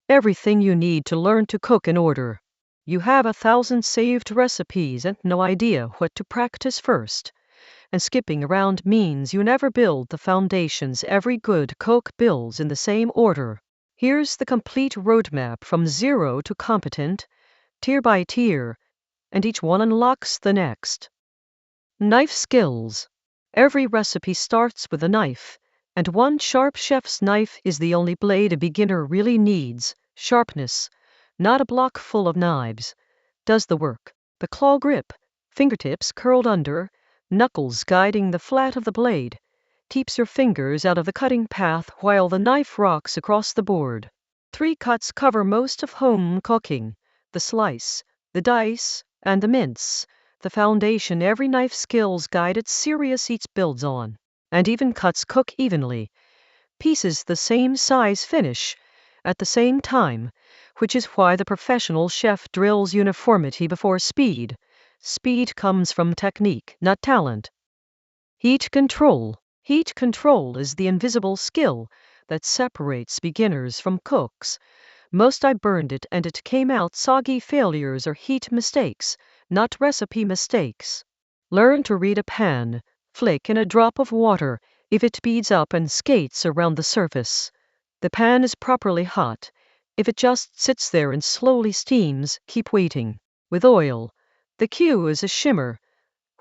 Everything you need to learn to cook in order. You have 1,000 saved recipes and no idea what to practice first. And skipping around means you never build the foundations every good cook builds in the same order. Here's the complete roadmap from zero to competent, tier by tier, and each one unlocks the next. Knife skills. Every recipe starts with a knife, and one sharp chef's knife is the only blade a beginner really needs. Sharpness, not a block full of knives, does the work. The claw grip, fingertips curled under, knuckles guiding the flat of the blade, keeps your fingers out of the cutting path while the knife rocks across the board. 3 cuts cover most of home cooking: the slice, the dice, and the mince, the foundation every knife skills guided serious eats builds on. And even cuts cook evenly. Pieces the same size finish at the same time, which is why the professional chef drills uniformity before speed. Speed comes from technique, not talent. Heat control. Heat control is the invisible skill that separates beginners from cooks. Most I burned it and it came out soggy. Failures are heat mistakes, not recipe mistakes. Learn to read a pan, flick in a drop of water if it beads up and skates around the surface. The pan is properly hot. If it just sits there and slowly steams, keep waiting. With oil, the cue is a shimmer.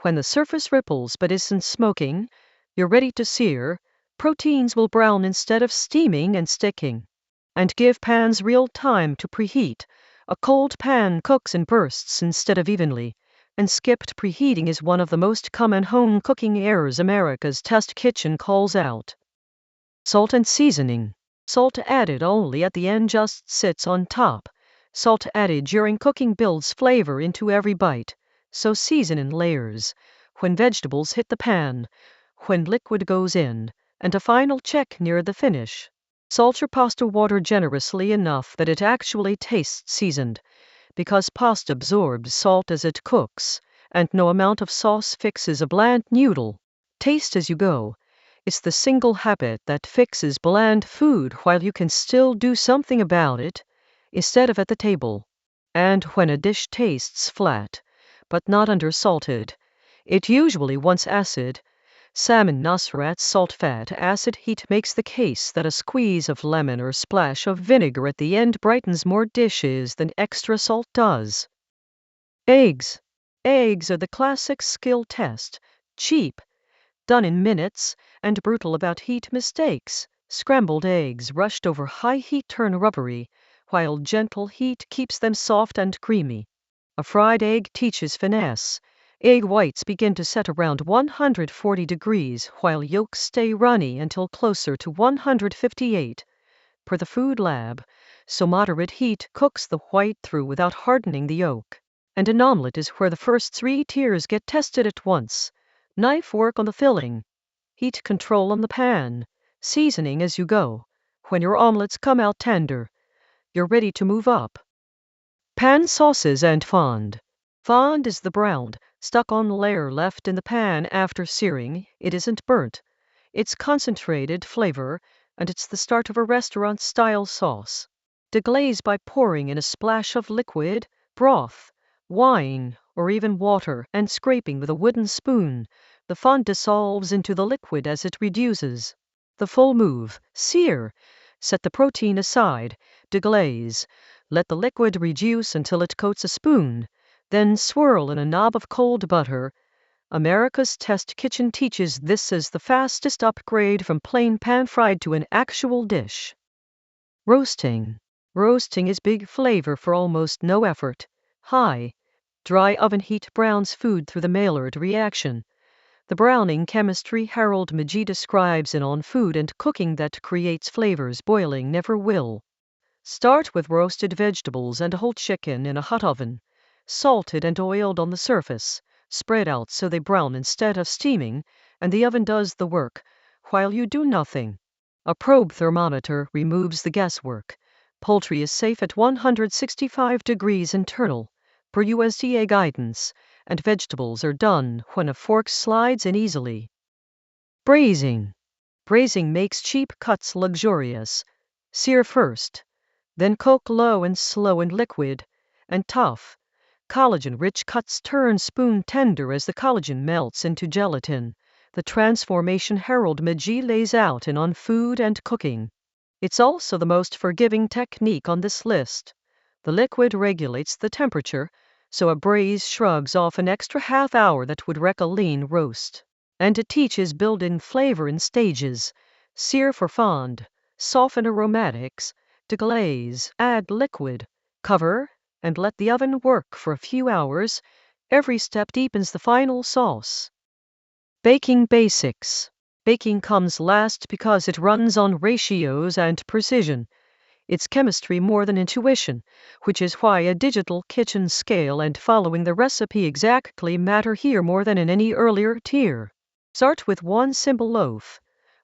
When the surface ripples but isn't smoking, you're ready to sear. Proteins will brown instead of steaming and sticking. And give pans real time to preheat. A cold pan cooks in bursts instead of evenly, and skipped preheating is one of the most common home cooking errors America's test kitchen calls out. Salt and seasoning. Salt added only at the end just sits on top. Salt added during cooking builds flavor into every bite, so season in layers. When vegetables hit the pan, when liquid goes in, and a final check near the finish. Salt your pasta water generously enough that it actually tastes seasoned, because pasta absorbs salt as it cooks, and no amount of sauce fixes a bland noodle. Taste as you go. It's the single habit that fixes bland food while you can still do something about it, instead of at the table. And when a dish tastes flat, but not undersalted, it usually wants acid. Salmon Nosferat's salt fat acid heat makes the case that a squeeze of lemon or splash of vinegar at the end brightens more dishes than extra salt does. Eggs. Eggs are the classic skill test. Cheap, done in minutes, and brutal about heat mistakes. Scrambled eggs rushed over high heat turn rubbery, while gentle heat keeps them soft and creamy. A fried egg teaches finesse. Egg whites begin to set around 140 degrees while yolks stay runny until closer to 158. Per the food lab, so moderate heat cooks the white through without hardening the yolk. And an omelet is where the first 3 tiers get tested at once. Knife work on the filling, heat control on the pan, seasoning as you go. When your omelets come out tender, you're ready to move up. Pan sauces and fond. Fond is the browned, stuck-on layer left in the pan after searing. It isn't burnt. It's concentrated flavor, and it's the start of a restaurant-style sauce. Deglaze by pouring in a splash of liquid, broth, wine, or even water, and scraping with a wooden spoon. The fond dissolves into the liquid as it reduces. The full move: sear. Set the protein aside. Deglaze. Let the liquid reduce until it coats a spoon. Then swirl in a knob of cold butter. America's test kitchen teaches this as the fastest upgrade from plain pan-fried to an actual dish. Roasting. Roasting is big flavor for almost no effort. High, dry oven heat browns food through the Maillard reaction. The browning chemistry Harold McGee describes in On Food and Cooking that creates flavors boiling never will. Start with roasted vegetables and a whole chicken in a hot oven, salted and oiled on the surface. Spread out so they brown instead of steaming, and the oven does the work, while you do nothing. A probe thermometer removes the guesswork. Poultry is safe at 165 degrees internal, per USDA guidance, and vegetables are done when a fork slides in easily. Braising. Braising makes cheap cuts luxurious. Sear first. Then cook low and slow and liquid and tough. Collagen-rich cuts turn spoon tender as the collagen melts into gelatin. The transformation Harold McGee lays out in On Food and Cooking. It's also the most forgiving technique on this list. The liquid regulates the temperature, so a braise shrugs off an extra half hour that would wreck a lean roast. And it teaches built-in flavor in stages. Sear for fond, soften aromatics, deglaze, add liquid, cover, and let the oven work for a few hours. Every step deepens the final sauce. Baking basics. Baking comes last because it runs on ratios and precision. It's chemistry more than intuition, which is why a digital kitchen scale and following the recipe exactly matter here more than in any earlier tier. Start with one simple loaf.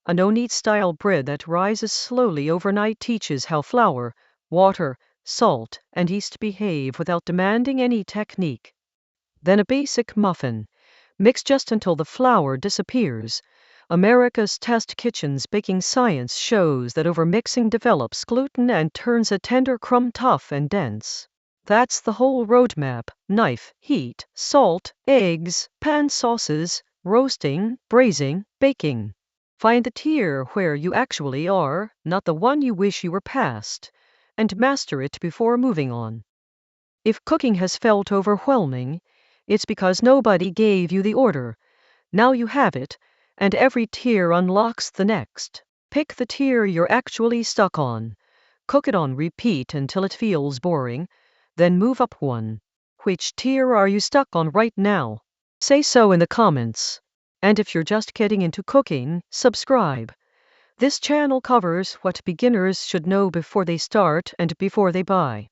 A no-knead style bread that rises slowly overnight teaches how flour, water, salt, and yeast behave without demanding any technique. Then a basic muffin. Mix just until the flour disappears. America's Test Kitchen's baking science shows that overmixing develops gluten and turns a tender crumb tough and dense. That's the whole roadmap: knife, heat, salt, eggs, pan sauces, roasting, braising, baking. Find the tier where you actually are, not the one you wish you were past, and master it before moving on. If cooking has felt overwhelming, it's because nobody gave you the order. Now you have it, and every tier unlocks the next. Pick the tier you're actually stuck on. Cook it on repeat until it feels boring, then move up one. Which tier are you stuck on right now? Say so in the comments. And if you're just getting into cooking, subscribe. This channel covers what beginners should know before they start and before they buy.